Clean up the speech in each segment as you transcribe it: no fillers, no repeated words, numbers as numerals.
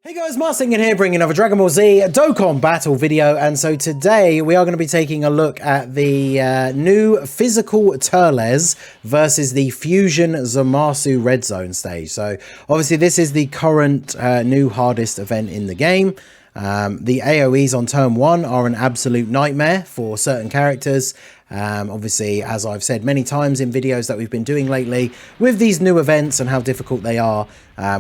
Hey guys, Marsingin here, bringing another Dragon Ball Z Dokkan battle video, and so today we are going to be taking a look at the new physical Turles versus the Fusion ZAMASU Red Zone stage. So obviously this is the current new hardest event in the game. The AOEs on turn 1 are an absolute nightmare for certain characters. Obviously, as I've said many times in videos that we've been doing lately, with these new events and how difficult they are,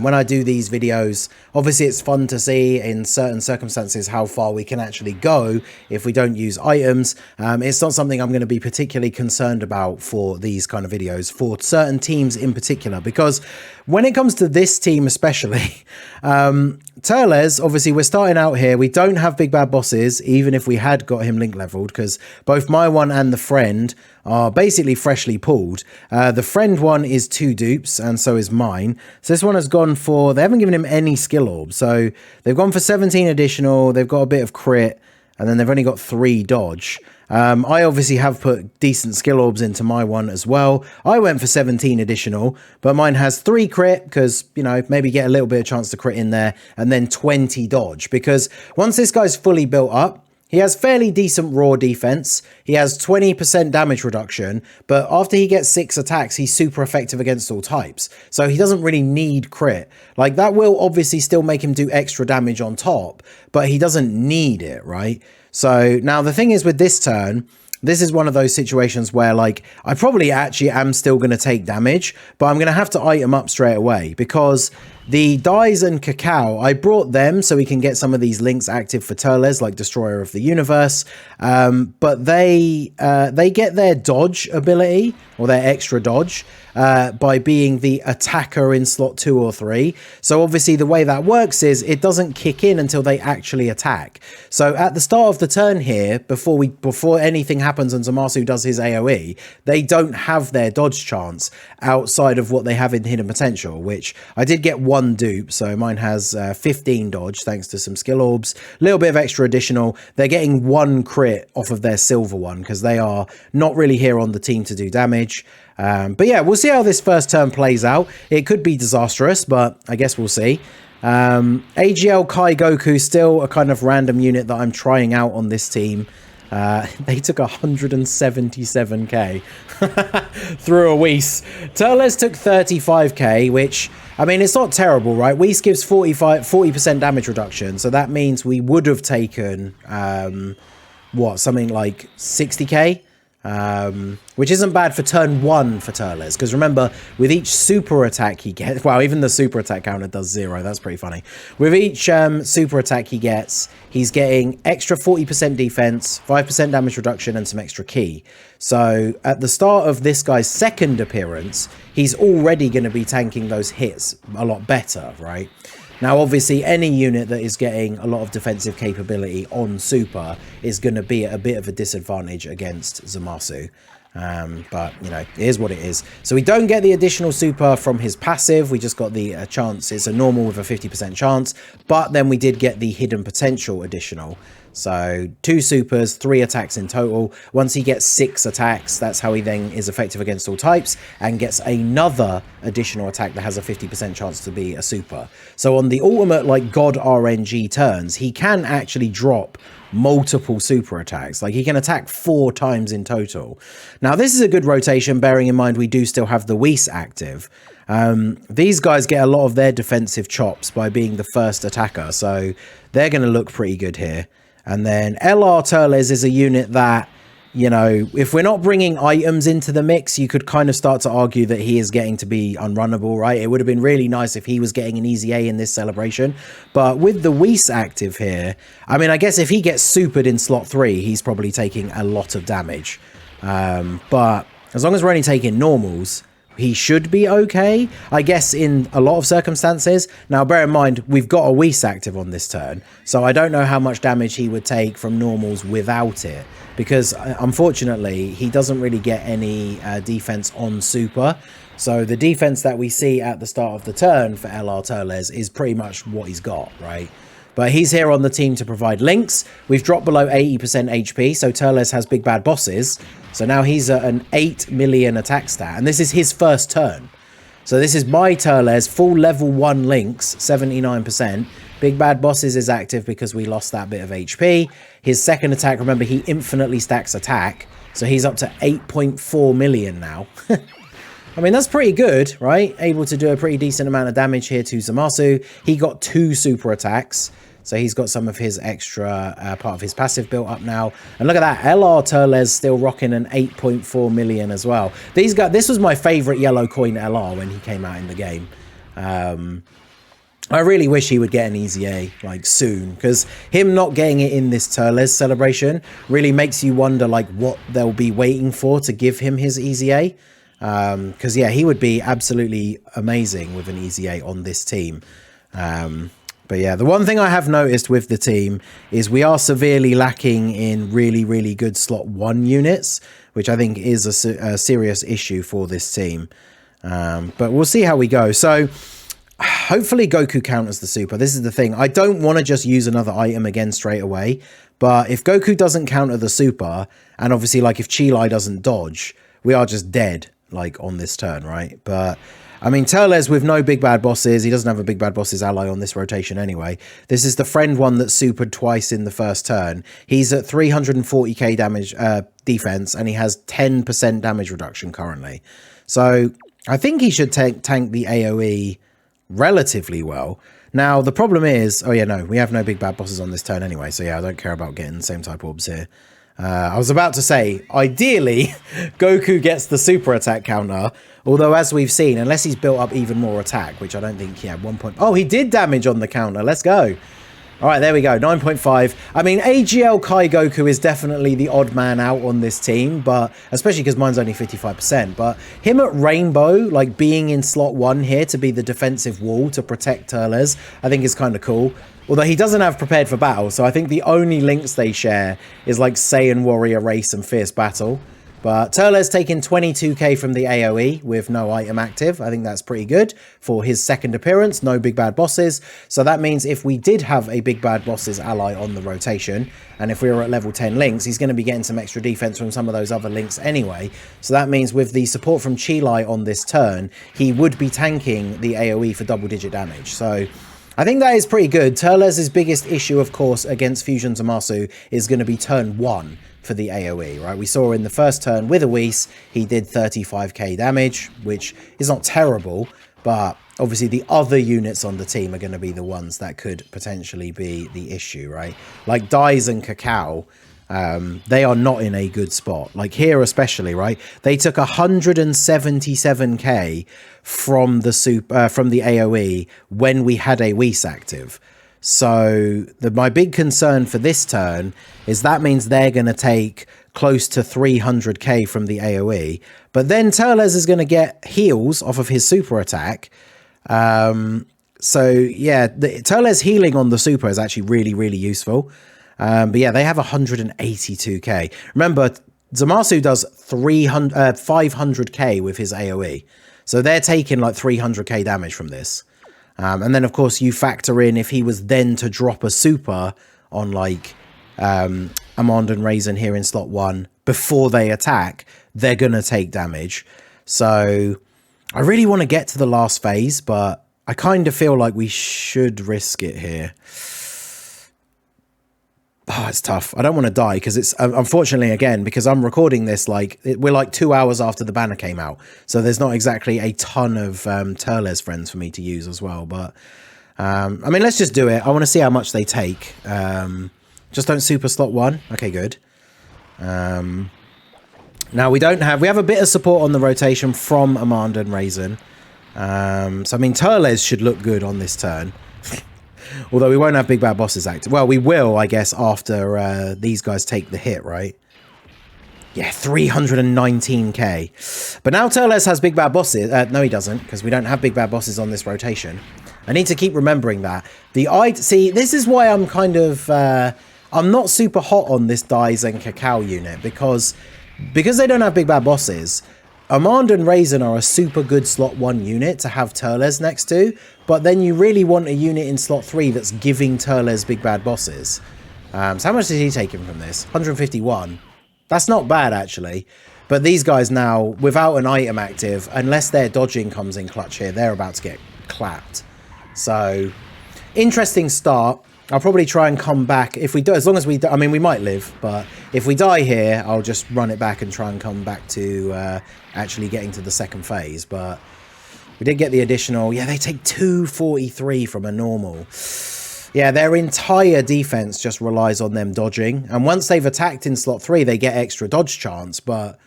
when I do these videos, obviously it's fun to see in certain circumstances how far we can actually go if we don't use items. It's not something I'm going to be particularly concerned about for these kind of videos, for certain teams in particular, because when it comes to this team especially, Turles, obviously we're starting out here. We don't have big bad bosses, even if we had got him link leveled, because both my one and the friend are basically freshly pulled. The friend one is 2 dupes, and so is mine. So this one has gone for, they haven't given him any skill orbs. So they've gone for 17 additional, they've got a bit of crit, and then they've only got 3 dodge. I obviously have put decent skill orbs into my one as well. I went for 17 additional, but mine has 3 crit because, you know, maybe get a little bit of chance to crit in there, and then 20 dodge, because once this guy's fully built up, he has fairly decent raw defense. He has 20% damage reduction, but after he gets 6 attacks, he's super effective against all types. So he doesn't really need crit. Like, that will obviously still make him do extra damage on top, but he doesn't need it, right? So now the thing is with this turn, this is one of those situations where, like, I probably actually am still going to take damage, but I'm going to have to item up straight away, because the Dyes and Cacao, I brought them so we can get some of these links active for Turles, like Destroyer of the Universe, but they get their dodge ability, or their extra dodge, by being the attacker in slot 2 or 3. So obviously the way that works is it doesn't kick in until they actually attack. So at the start of the turn here, before anything happens and ZAMASU does his AOE, they don't have their dodge chance outside of what they have in Hidden Potential, which I did get 1 dupe, so mine has 15 dodge thanks to some skill orbs, a little bit of extra additional. They're getting 1 crit off of their silver one because they are not really here on the team to do damage. But yeah, we'll see how this first turn plays out. It could be disastrous, but I guess we'll see. AGL Kai Goku, still a kind of random unit that I'm trying out on this team. They took 177k through a Whis. Turles took 35k, which, I mean, it's not terrible, right? Whis gives 40% damage reduction, so that means we would have taken, what, something like 60k? Which isn't bad for turn 1 for Turles, because remember, with each super attack he gets, well, even the super attack counter does 0, that's pretty funny. With each super attack he gets, he's getting extra 40% defense, 5% damage reduction, and some extra ki. So at the start of this guy's second appearance, he's already going to be tanking those hits a lot better, right? Now, obviously, any unit that is getting a lot of defensive capability on super is going to be at a bit of a disadvantage against ZAMASU. But, you know, it is what it is. So we don't get the additional super from his passive. We just got the chance. It's a normal with a 50% chance. But then we did get the hidden potential additional. So 2 supers, 3 attacks in total. Once he gets 6 attacks, that's how he then is effective against all types, and gets another additional attack that has a 50% chance to be a super. So on the ultimate, like, God RNG turns, he can actually drop multiple super attacks. Like, he can attack 4 times in total. Now, this is a good rotation, bearing in mind we do still have the Whis active. These guys get a lot of their defensive chops by being the first attacker, so they're going to look pretty good here. And then LR Turles is a unit that, you know, if we're not bringing items into the mix, you could kind of start to argue that he is getting to be unrunnable, right? It would have been really nice if he was getting an easy A in this celebration. But with the Whis active here, I mean, I guess if he gets supered in slot 3, he's probably taking a lot of damage. But as long as we're only taking normals, he should be okay, I guess, in a lot of circumstances. Now, bear in mind, we've got a Whis active on this turn, so I don't know how much damage he would take from normals without it, because unfortunately, he doesn't really get any defense on super. So the defense that we see at the start of the turn for LR Turles is pretty much what he's got, right? But he's here on the team to provide links. We've dropped below 80% HP, so Turles has big bad bosses. So now he's at an 8 million attack stat, and this is his first turn. So this is my Turles, full level 1 links, 79%. Big Bad Bosses is active because we lost that bit of HP. His second attack, remember, he infinitely stacks attack. So he's up to 8.4 million now. I mean, that's pretty good, right? Able to do a pretty decent amount of damage here to Zamasu. He got 2 super attacks. So he's got some of his extra part of his passive built up now. And look at that. LR Turles still rocking an 8.4 million as well. These guys, this was my favorite yellow coin LR when he came out in the game. I really wish he would get an easy A, like, soon, because him not getting it in this Turles celebration really makes you wonder, like, what they'll be waiting for to give him his easy A. Because, yeah, he would be absolutely amazing with an easy A on this team. But, yeah, the one thing I have noticed with the team is we are severely lacking in really, really good slot 1 units, which I think is a serious issue for this team. But we'll see how we go. So hopefully Goku counters the super. This is the thing. I don't want to just use another item again straight away. But if Goku doesn't counter the super, and obviously, like, if Chi-Lai doesn't dodge, we are just dead, like, on this turn, right? But I mean, Turles with no Big Bad Bosses. He doesn't have a Big Bad Bosses ally on this rotation anyway. This is the friend one that supered twice in the first turn. He's at 340k damage defense, and he has 10% damage reduction currently. So I think he should tank the AOE relatively well. Now, the problem is, oh yeah, no, we have no Big Bad Bosses on this turn anyway. So yeah, I don't care about getting the same type orbs here. I was about to say, ideally, Goku gets the super attack counter. Although, as we've seen, unless he's built up even more attack, which I don't think he had 1 point. Oh, he did damage on the counter. Let's go. All right, there we go. 9.5. I mean, AGL Kai Goku is definitely the odd man out on this team, but especially because mine's only 55%. But him at Rainbow, like being in slot 1 here to be the defensive wall to protect Turles, I think is kind of cool. Although he doesn't have Prepared for Battle, so I think the only links they share is like Saiyan Warrior Race and Fierce Battle. But Turles taking 22k from the AOE with no item active. I think that's pretty good for his second appearance. No Big Bad Bosses. So that means if we did have a Big Bad Bosses ally on the rotation, and if we were at level 10 links, he's going to be getting some extra defense from some of those other links anyway. So that means with the support from Chi-Lai on this turn, he would be tanking the AOE for double-digit damage. So I think that is pretty good. Turles' biggest issue, of course, against Fusion Zamasu is going to be turn 1 for the AOE, right? We saw in the first turn with Whis, he did 35k damage, which is not terrible, but obviously the other units on the team are going to be the ones that could potentially be the issue, right? Like Dais and Cacao, they are not in a good spot. Like here especially, right? They took 177k from the AOE when we had a Whis active. So my big concern for this turn is that means they're going to take close to 300k from the AOE. But then Turles is going to get heals off of his super attack. So yeah, the Turles healing on the super is actually really, really useful. But yeah, they have 182k. Remember, Zamasu does 500k with his AOE. So they're taking like 300k damage from this. And then, of course, you factor in if he was then to drop a super on, like, Amand and Raisin here in slot 1 before they attack, they're going to take damage. So I really want to get to the last phase, but I kind of feel like we should risk it here. Oh, it's tough. I don't want to die because it's, unfortunately, again, because I'm recording this, like, we're like 2 hours after the banner came out. So there's not exactly a ton of Turles friends for me to use as well. But, I mean, let's just do it. I want to see how much they take. Just don't super slot 1. Okay, good. Now, we have a bit of support on the rotation from Amand and Raisin. So, I mean, Turles should look good on this turn. Although we won't have Big Bad Bosses active. Well, we will, I guess, after these guys take the hit, right? Yeah, 319k. But now Turles has Big Bad Bosses. No, he doesn't, because we don't have Big Bad Bosses on this rotation. I need to keep remembering that. See, this is why I'm kind of... I'm not super hot on this Dais and Cacao unit, because they don't have Big Bad Bosses... Amand and Raisin are a super good slot 1 unit to have Turles next to, but then you really want a unit in slot 3 that's giving Turles Big Bad Bosses. So how much did he take him from this? 151. That's not bad, actually. But these guys now, without an item active, unless their dodging comes in clutch here, they're about to get clapped. So interesting start. I'll probably try and come back if we do, as long as we, I mean, we might live, but if we die here, I'll just run it back and try and come back to actually getting to the second phase. But we did get the additional, yeah, they take 243 from a normal. Yeah, their entire defense just relies on them dodging. And once they've attacked in slot 3, they get extra dodge chance. But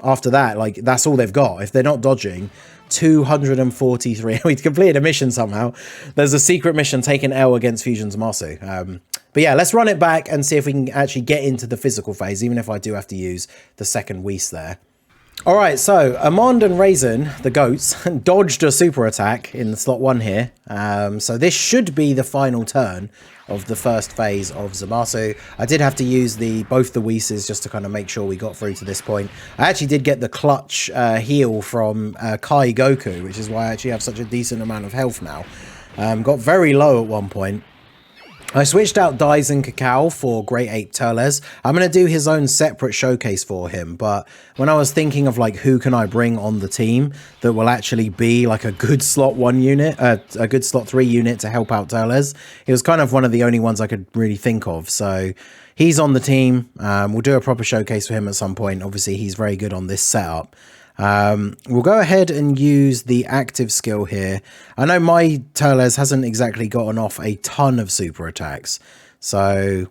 after that, like, that's all they've got. If they're not dodging, 243. We completed a mission somehow. There's a secret mission, taking L against Fusion ZAMASU. But yeah, let's run it back and see if we can actually get into the physical phase, even if I do have to use the second Whis there. All right, so Amand and Raisin, the goats, dodged a super attack in slot 1 here. So this should be the final turn of the first phase of ZAMASU. I did have to use both the Whis just to kind of make sure we got through to this point. I actually did get the clutch heal from Kai Goku, which is why I actually have such a decent amount of health now. Got very low at one point. I switched out Daisen Cacao for Great Ape Turles. I'm going to do his own separate showcase for him, but when I was thinking of like who can I bring on the team that will actually be like a good slot 1 unit, a good slot 3 unit to help out Turles, it was kind of one of the only ones I could really think of. So he's on the team. We'll do a proper showcase for him at some point. Obviously, he's very good on this setup. We'll go ahead and use the active skill here. I know my Turles hasn't exactly gotten off a ton of super attacks, so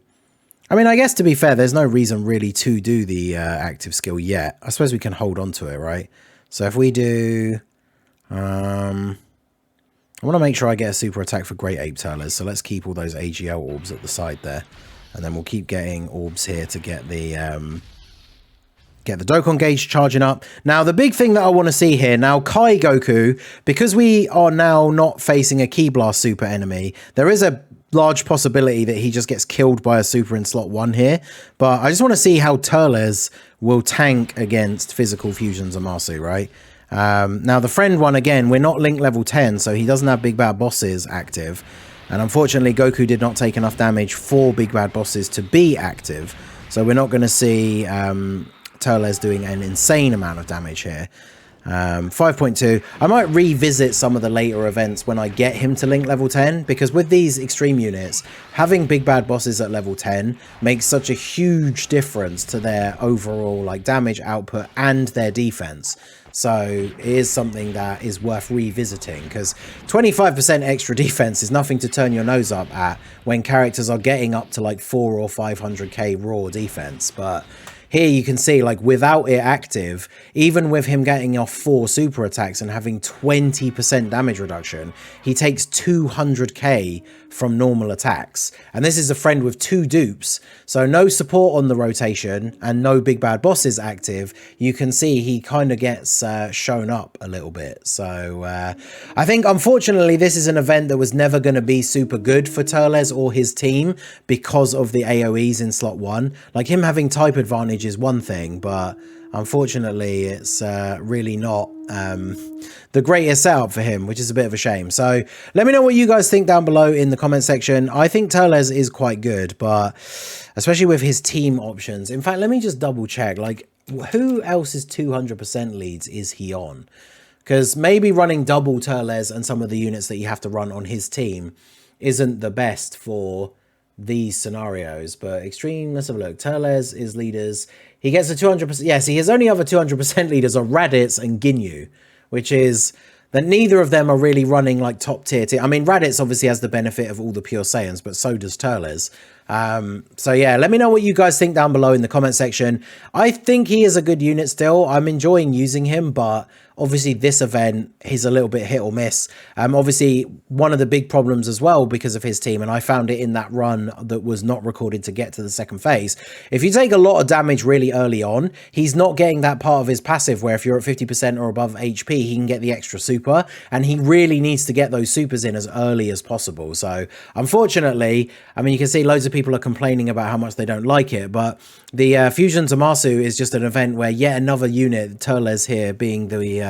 I mean, I guess to be fair, there's no reason really to do the active skill yet. I suppose we can hold on to it, right? So if we do I want to make sure I get a super attack for Great Ape Turles, so let's keep all those AGL orbs at the side there, and then we'll keep getting orbs here to get the Dokkan gauge charging up. Now, the big thing that I want to see here, now Kai Goku, because we are now not facing a Ki Blast super enemy, there is a large possibility that he just gets killed by a super in slot 1 here. But I just want to see how Turles will tank against physical Fusion ZAMASU, right? Now, the friend one, again, we're not link level 10, so he doesn't have Big Bad Bosses active. And unfortunately, Goku did not take enough damage for Big Bad Bosses to be active. So we're not going to see Turles doing an insane amount of damage here. 5.2. I might revisit some of the later events when I get him to link level 10, because with these extreme units, having Big Bad Bosses at level 10 makes such a huge difference to their overall like damage output and their defense. So it is something that is worth revisiting, because 25% extra defense is nothing to turn your nose up at when characters are getting up to like 400 or 500k raw defense. But here you can see, like, without it active, even with him getting off 4 super attacks and having 20% damage reduction, he takes 200k from normal attacks. And this is a friend with 2 dupes, so no support on the rotation and no Big Bad Bosses active. You can see he kind of gets shown up a little bit. So I think, unfortunately, this is an event that was never going to be super good for Turles or his team because of the AOEs in slot 1. Like, him having type advantage is one thing, but unfortunately it's really not the greatest setup for him, which is a bit of a shame. So let me know what you guys think down below in the comment section. I think Turles is quite good, but especially with his team options. In fact, let me just double check, like, who else's 200% leads is he on? Because maybe running double Turles and some of the units that you have to run on his team isn't the best for these scenarios. But extreme, let's have a look. Turles is leaders. He gets a 200%. Yes, his only other 200% leaders are Raditz and Ginyu, which is that neither of them are really running like top tier. I mean, Raditz obviously has the benefit of all the pure Saiyans, but so does Turles. So yeah, let me know what you guys think down below in the comment section. I think he is a good unit still. I'm enjoying using him, but obviously this event, he's a little bit hit or miss. Obviously one of the big problems as well because of his team, and I found it in that run that was not recorded to get to the second phase. If you take a lot of damage really early on, he's not getting that part of his passive where if you're at 50% or above HP, he can get the extra super, and he really needs to get those supers in as early as possible. So unfortunately, I mean, you can see loads of people are complaining about how much they don't like it, but the Fusion ZAMASU is just an event where yet another unit, Turles here being the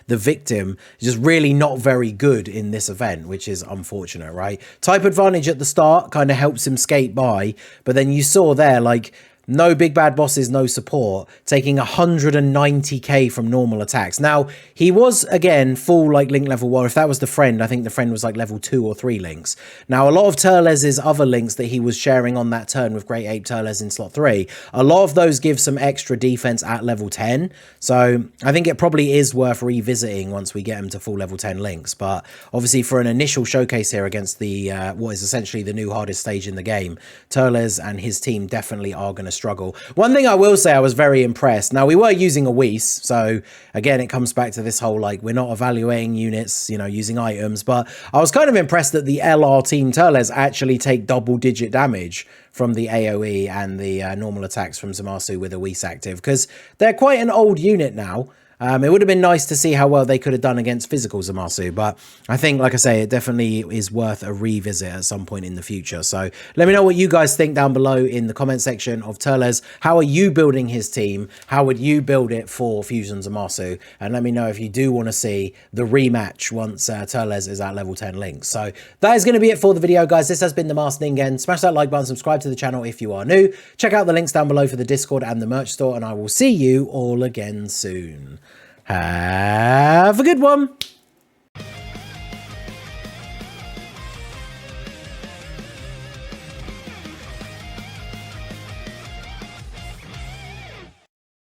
victim, is just really not very good in this event, which is unfortunate, right? Type advantage at the start kind of helps him skate by, but then you saw there, like, no big bad bosses, no support, taking 190k from normal attacks. Now, he was, again, full, like, link level 1. If that was the friend, I think the friend was, like, level 2 or 3 links. Now, a lot of Turles' other links that he was sharing on that turn with Great Ape Turles in slot 3, a lot of those give some extra defense at level 10. So, I think it probably is worth revisiting once we get him to full level 10 links. But, obviously, for an initial showcase here against the, what is essentially the new hardest stage in the game, Turles and his team definitely are going to struggle. One thing I will say, I was very impressed. Now, we were using a Whis, so again, it comes back to this whole, like, we're not evaluating units, you know, using items, but I was kind of impressed that the LR team Turles actually take double-digit damage from the AOE and the normal attacks from ZAMASU with a Whis active, because they're quite an old unit now. It would have been nice to see how well they could have done against physical ZAMASU, but I think, like I say, it definitely is worth a revisit at some point in the future. So let me know what you guys think down below in the comment section of Turles. How are you building his team? How would you build it for Fusion ZAMASU? And let me know if you do want to see the rematch once Turles is at level 10 links. So that is going to be it for the video, guys. This has been the Masked Ningen. Smash that like button, subscribe to the channel if you are new. Check out the links down below for the Discord and the merch store, and I will see you all again soon. Have a good one.